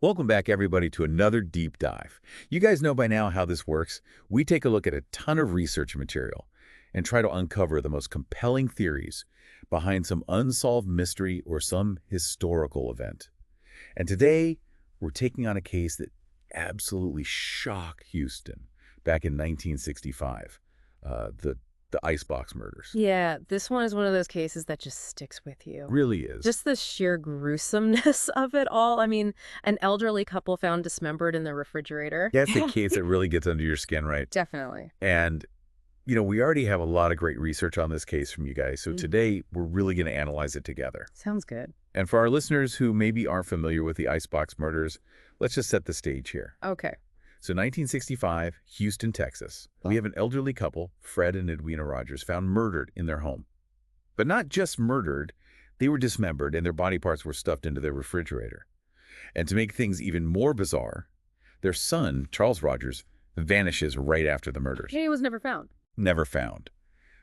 Welcome back, everybody, to another deep dive. You guys know by now how this works. We take a look at a ton of research material and try to uncover the most compelling theories behind some unsolved mystery or some historical event. And today, we're taking on a case that absolutely shocked Houston back in 1965, the Icebox murders. Yeah, this one is one of those cases that just sticks with you. Really is. Just the sheer gruesomeness of it all. I mean, an elderly couple found dismembered in the refrigerator. That's the case that really gets under your skin, right? Definitely. And we already have a lot of great research on this case from you guys, so today we're really going to analyze it together. Sounds good. And for our listeners who maybe aren't familiar with the Icebox murders, let's just set the stage here. Okay. So 1965, Houston, Texas. We have an elderly couple, Fred and Edwina Rogers, found murdered in their home. But not just murdered, they were dismembered and their body parts were stuffed into their refrigerator. And to make things even more bizarre, their son, Charles Rogers, vanishes right after the murders. He was never found. Never found,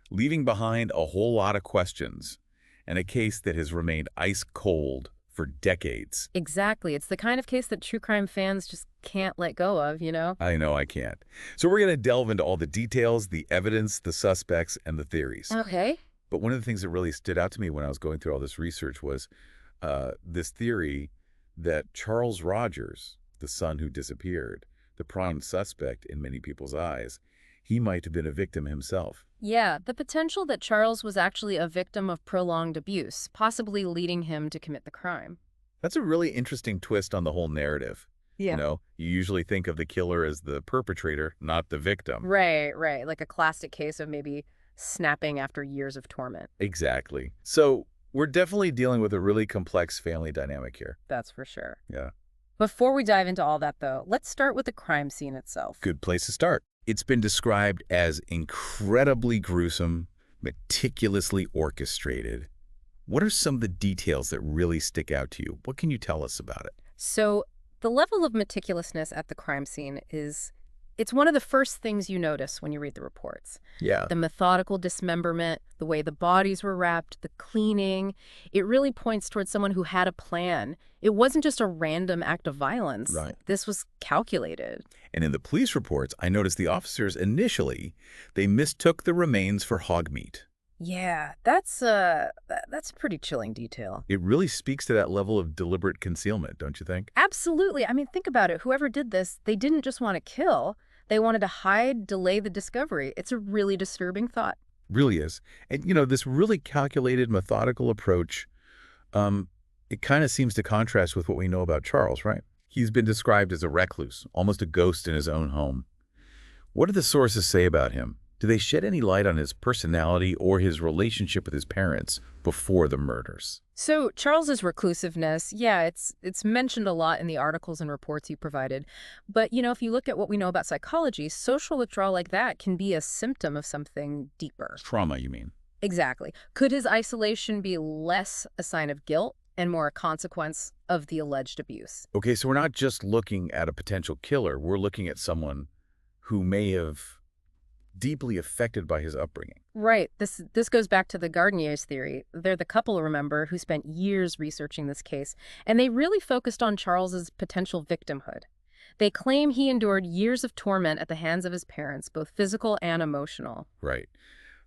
leaving behind a whole lot of questions and a case that has remained ice cold for decades. Exactly. It's the kind of case that true crime fans just can't let go of, you know? I know I can't. So we're going to delve into all the details, the evidence, the suspects, and the theories. Okay. But one of the things that really stood out to me when I was going through all this research was this theory that Charles Rogers, the son who disappeared, the prime suspect in many people's eyes, he might have been a victim himself. Yeah, the potential that Charles was actually a victim of prolonged abuse, possibly leading him to commit the crime. That's a really interesting twist on the whole narrative. Yeah. You usually think of the killer as the perpetrator, not the victim. Right. Like a classic case of maybe snapping after years of torment. Exactly. So we're definitely dealing with a really complex family dynamic here. That's for sure. Yeah. Before we dive into all that, though, let's start with the crime scene itself. Good place to start. It's been described as incredibly gruesome, meticulously orchestrated. What are some of the details that really stick out to you? What can you tell us about it? So the level of meticulousness at the crime scene it's one of the first things you notice when you read the reports. Yeah. The methodical dismemberment, the way the bodies were wrapped, the cleaning, it really points towards someone who had a plan. It wasn't just a random act of violence. Right. This was calculated. And in the police reports, I noticed the officers initially, they mistook the remains for hog meat. Yeah, that's a pretty chilling detail. It really speaks to that level of deliberate concealment, don't you think? Absolutely. I mean, think about it. Whoever did this, they didn't just want to kill. They wanted to hide, delay the discovery. It's a really disturbing thought. Really is. And, this really calculated, methodical approach, it kind of seems to contrast with what we know about Charles, right? He's been described as a recluse, almost a ghost in his own home. What do the sources say about him? Do they shed any light on his personality or his relationship with his parents before the murders? So Charles's reclusiveness, yeah, it's mentioned a lot in the articles and reports you provided. But, if you look at what we know about psychology, social withdrawal like that can be a symptom of something deeper. Trauma, you mean? Exactly. Could his isolation be less a sign of guilt and more a consequence of the alleged abuse? Okay, so we're not just looking at a potential killer. We're looking at someone who may have deeply affected by his upbringing. Right. This goes back to the Gardnier's theory. They're the couple, remember, who spent years researching this case, and they really focused on Charles's potential victimhood. They claim he endured years of torment at the hands of his parents, both physical and emotional. Right.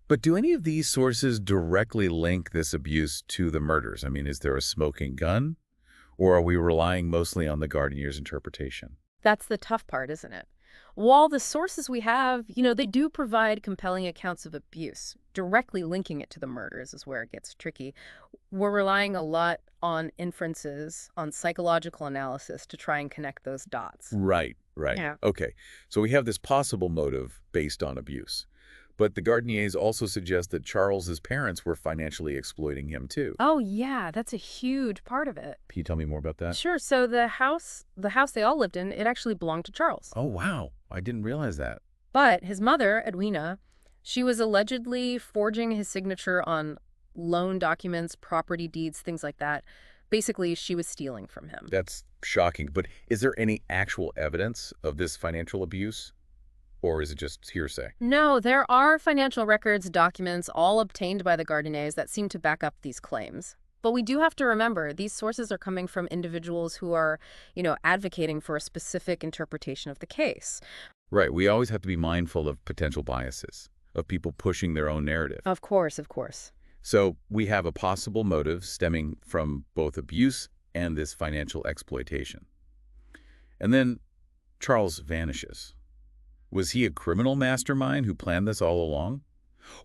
But do any of these sources directly link this abuse to the murders? I mean, is there a smoking gun? Or are we relying mostly on the Gardnier's interpretation? That's the tough part, isn't it? While the sources we have, they do provide compelling accounts of abuse. Directly linking it to the murders is where it gets tricky. We're relying a lot on inferences, on psychological analysis to try and connect those dots. Right. Yeah. Okay, so we have this possible motive based on abuse. But the Gardniers also suggest that Charles's parents were financially exploiting him too. Oh, yeah, that's a huge part of it. Can you tell me more about that? Sure. So the house they all lived in, it actually belonged to Charles. Oh, wow. I didn't realize that. But his mother, Edwina, she was allegedly forging his signature on loan documents, property deeds, things like that. Basically, she was stealing from him. That's shocking. But is there any actual evidence of this financial abuse? Or is it just hearsay? No, there are financial records, documents, all obtained by the Gardners that seem to back up these claims. But we do have to remember these sources are coming from individuals who are, advocating for a specific interpretation of the case. Right, we always have to be mindful of potential biases, of people pushing their own narrative. Of course, of course. So we have a possible motive stemming from both abuse and this financial exploitation. And then Charles vanishes. Was he a criminal mastermind who planned this all along?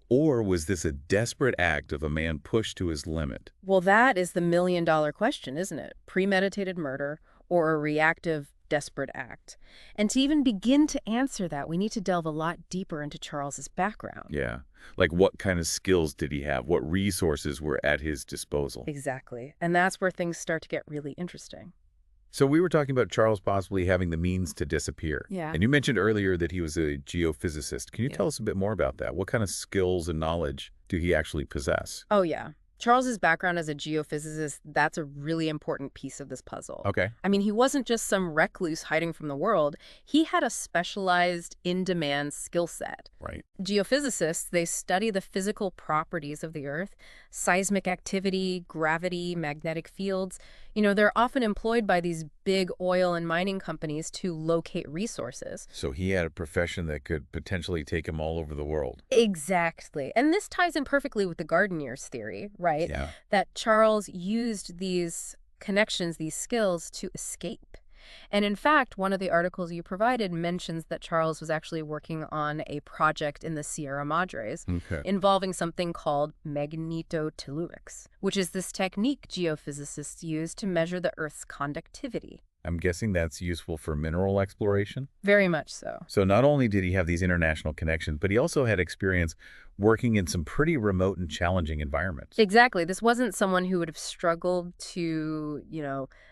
Or was this a desperate act of a man pushed to his limit? Well, that is the million-dollar question, isn't it? Premeditated murder or a reactive, desperate act. And to even begin to answer that, we need to delve a lot deeper into Charles's background. Yeah. Like what kind of skills did he have? What resources were at his disposal? Exactly. And that's where things start to get really interesting. So we were talking about Charles possibly having the means to disappear. Yeah. And you mentioned earlier that he was a geophysicist. Can you Yeah. tell us a bit more about that? What kind of skills and knowledge do he actually possess? Oh, yeah. Charles's background as a geophysicist, that's a really important piece of this puzzle. Okay. I mean, he wasn't just some recluse hiding from the world. He had a specialized, in-demand skill set. Right. Geophysicists, they study the physical properties of the Earth, seismic activity, gravity, magnetic fields. They're often employed by these big oil and mining companies to locate resources. So he had a profession that could potentially take him all over the world. Exactly. And this ties in perfectly with the garden years theory, right? Yeah. That Charles used these connections, these skills, to escape. And in fact, one of the articles you provided mentions that Charles was actually working on a project in the Sierra Madres Okay. involving something called magnetotellurics, which is this technique geophysicists use to measure the Earth's conductivity. I'm guessing that's useful for mineral exploration. Very much so. So not only did he have these international connections, but he also had experience working in some pretty remote and challenging environments. Exactly. This wasn't someone who would have struggled to,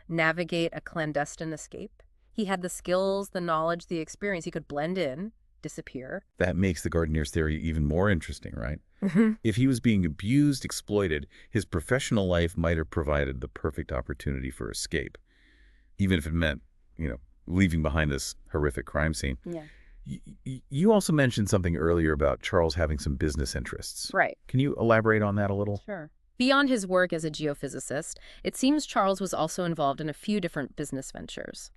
navigate a clandestine escape. He had the skills, the knowledge, the experience. He could blend in, disappear. That makes the gardener's theory even more interesting, right? Mm-hmm. If he was being abused, exploited, his professional life might have provided the perfect opportunity for escape, even if it meant, leaving behind this horrific crime scene. Yeah. You also mentioned something earlier about Charles having some business interests. Right. Can you elaborate on that a little? Sure. Beyond his work as a geophysicist, it seems Charles was also involved in a few different business ventures.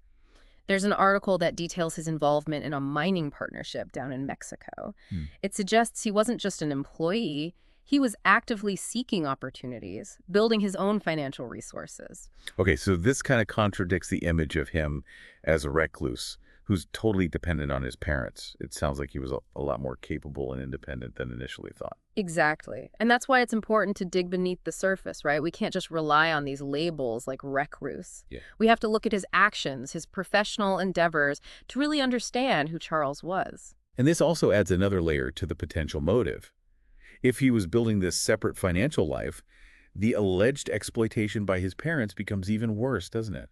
There's an article that details his involvement in a mining partnership down in Mexico. It suggests he wasn't just an employee, he was actively seeking opportunities, building his own financial resources. Okay, so this kind of contradicts the image of him as a recluse who's totally dependent on his parents. It sounds like he was a lot more capable and independent than initially thought. Exactly. And that's why it's important to dig beneath the surface, right? We can't just rely on these labels like recluse. Yeah. We have to look at his actions, his professional endeavors, to really understand who Charles was. And this also adds another layer to the potential motive. If he was building this separate financial life, the alleged exploitation by his parents becomes even worse, doesn't it?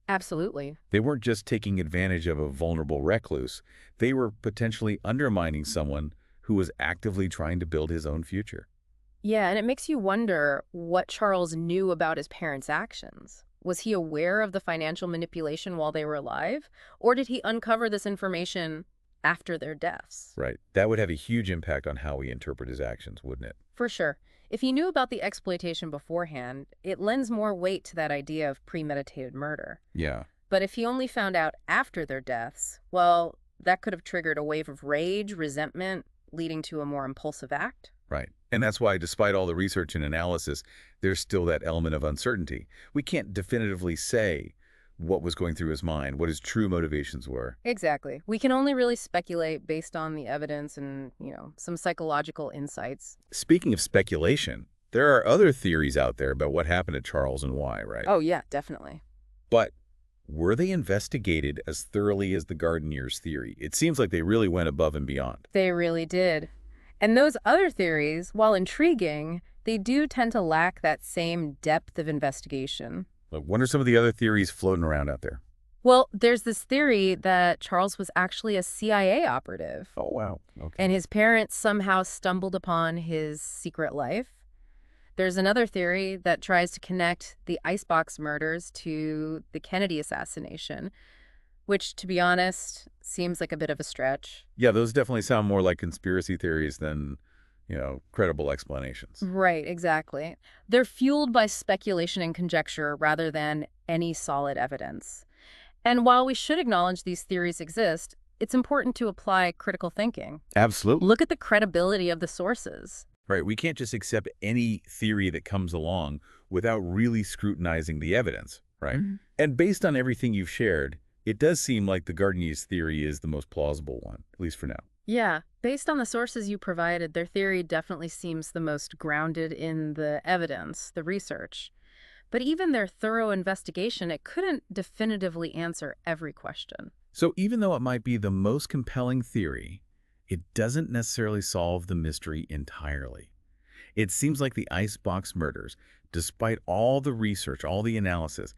Absolutely. They weren't just taking advantage of a vulnerable recluse. They were potentially undermining someone who was actively trying to build his own future. Yeah, and it makes you wonder what Charles knew about his parents' actions. Was he aware of the financial manipulation while they were alive? Or did he uncover this information after their deaths? Right. That would have a huge impact on how we interpret his actions, wouldn't it? For sure. If he knew about the exploitation beforehand, it lends more weight to that idea of premeditated murder. Yeah. But if he only found out after their deaths, well, that could have triggered a wave of rage, resentment, leading to a more impulsive act. Right. And that's why, despite all the research and analysis, there's still that element of uncertainty. We can't definitively say what was going through his mind, what his true motivations were. Exactly. We can only really speculate based on the evidence and, some psychological insights. Speaking of speculation, there are other theories out there about what happened to Charles and why, right? Oh, yeah, definitely. But were they investigated as thoroughly as the garden years theory? It seems like they really went above and beyond. They really did. And those other theories, while intriguing, they do tend to lack that same depth of investigation. Like, what are some of the other theories floating around out there? Well, there's this theory that Charles was actually a CIA operative. Oh, wow. Okay. And his parents somehow stumbled upon his secret life. There's another theory that tries to connect the Icebox murders to the Kennedy assassination, which, to be honest, seems like a bit of a stretch. Yeah, those definitely sound more like conspiracy theories than, credible explanations. Right, exactly. They're fueled by speculation and conjecture rather than any solid evidence. And while we should acknowledge these theories exist, it's important to apply critical thinking. Absolutely. Look at the credibility of the sources. Right. We can't just accept any theory that comes along without really scrutinizing the evidence, right? Mhm. And based on everything you've shared, it does seem like the Gardner's theory is the most plausible one, at least for now. Yeah, based on the sources you provided, their theory definitely seems the most grounded in the evidence, the research. But even their thorough investigation, it couldn't definitively answer every question. So even though it might be the most compelling theory, it doesn't necessarily solve the mystery entirely. It seems like the Icebox murders, despite all the research, all the analysis,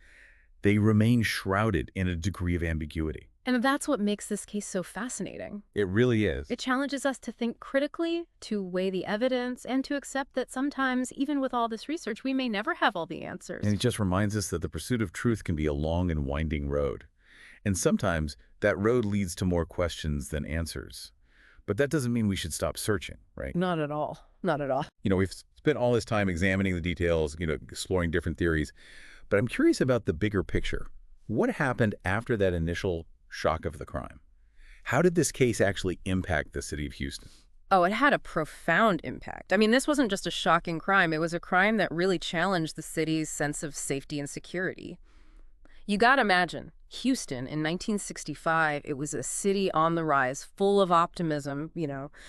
they remain shrouded in a degree of ambiguity. And that's what makes this case so fascinating. It really is. It challenges us to think critically, to weigh the evidence, and to accept that sometimes, even with all this research, we may never have all the answers. And it just reminds us that the pursuit of truth can be a long and winding road. And sometimes that road leads to more questions than answers. But that doesn't mean we should stop searching, right? Not at all. Not at all. We've spent all this time examining the details, exploring different theories. But I'm curious about the bigger picture. What happened after that initial shock of the crime? How did this case actually impact the city of Houston? Oh, it had a profound impact. I mean, this wasn't just a shocking crime. It was a crime that really challenged the city's sense of safety and security. You gotta imagine, Houston in 1965, it was a city on the rise, full of optimism,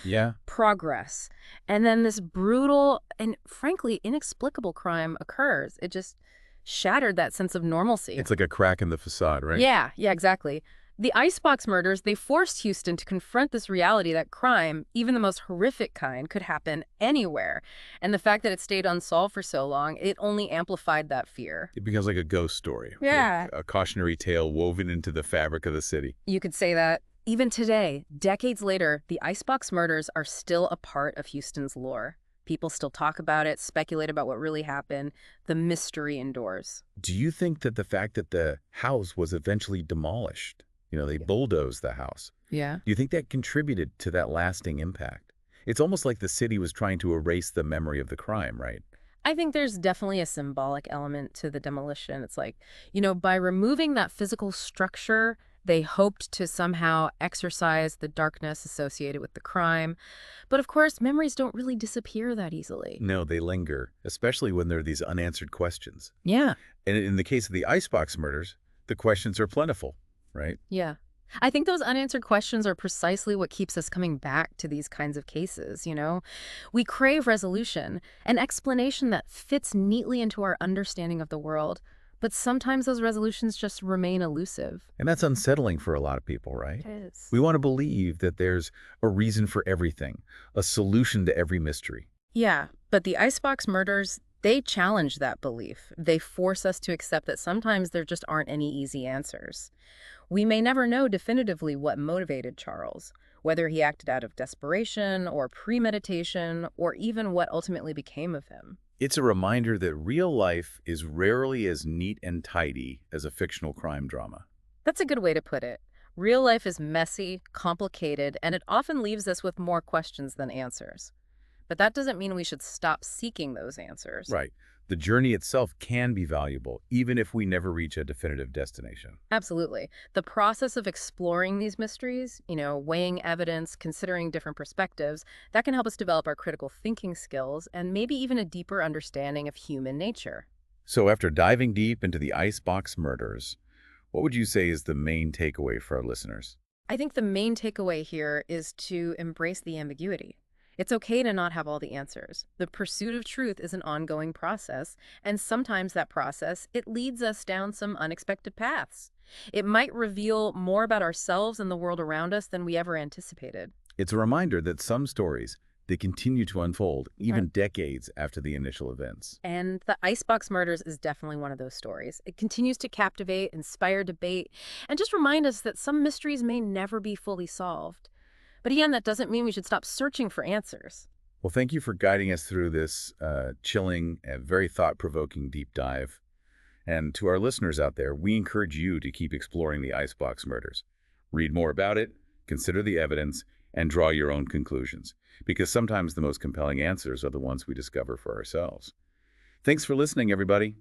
Yeah. progress. And then this brutal and frankly inexplicable crime occurs. It just shattered that sense of normalcy. It's like a crack in the facade, right? Yeah, exactly. The Icebox murders, they forced Houston to confront this reality that crime, even the most horrific kind, could happen anywhere. And the fact that it stayed unsolved for so long, it only amplified that fear. It becomes like a ghost story. Yeah. Like a cautionary tale woven into the fabric of the city. You could say that. Even today, decades later, the Icebox murders are still a part of Houston's lore. People still talk about it, speculate about what really happened. The mystery endures. Do you think that the fact that the house was eventually demolished, they bulldozed the house, Yeah. do you think that contributed to that lasting impact? It's almost like the city was trying to erase the memory of the crime, right? I think there's definitely a symbolic element to the demolition. It's like, by removing that physical structure, they hoped to somehow exorcise the darkness associated with the crime. But of course, memories don't really disappear that easily. No, they linger, especially when there are these unanswered questions. Yeah. And in the case of the Icebox murders, the questions are plentiful, right? Yeah. I think those unanswered questions are precisely what keeps us coming back to these kinds of cases, We crave resolution, an explanation that fits neatly into our understanding of the world. But sometimes those resolutions just remain elusive. And that's unsettling for a lot of people, right? It is. We want to believe that there's a reason for everything, a solution to every mystery. Yeah, but the Icebox murders, they challenge that belief. They force us to accept that sometimes there just aren't any easy answers. We may never know definitively what motivated Charles, whether he acted out of desperation or premeditation, or even what ultimately became of him. It's a reminder that real life is rarely as neat and tidy as a fictional crime drama. That's a good way to put it. Real life is messy, complicated, and it often leaves us with more questions than answers. But that doesn't mean we should stop seeking those answers. Right. The journey itself can be valuable, even if we never reach a definitive destination. Absolutely. The process of exploring these mysteries, weighing evidence, considering different perspectives, that can help us develop our critical thinking skills and maybe even a deeper understanding of human nature. So after diving deep into the Icebox murders, what would you say is the main takeaway for our listeners? I think the main takeaway here is to embrace the ambiguity. It's okay to not have all the answers. The pursuit of truth is an ongoing process, and sometimes that process, it leads us down some unexpected paths. It might reveal more about ourselves and the world around us than we ever anticipated. It's a reminder that some stories, they continue to unfold even decades after the initial events. And the Icebox murders is definitely one of those stories. It continues to captivate, inspire debate, and just remind us that some mysteries may never be fully solved. But again, that doesn't mean we should stop searching for answers. Well, thank you for guiding us through this chilling and very thought-provoking deep dive. And to our listeners out there, we encourage you to keep exploring the Icebox murders. Read more about it, consider the evidence, and draw your own conclusions, because sometimes the most compelling answers are the ones we discover for ourselves. Thanks for listening, everybody.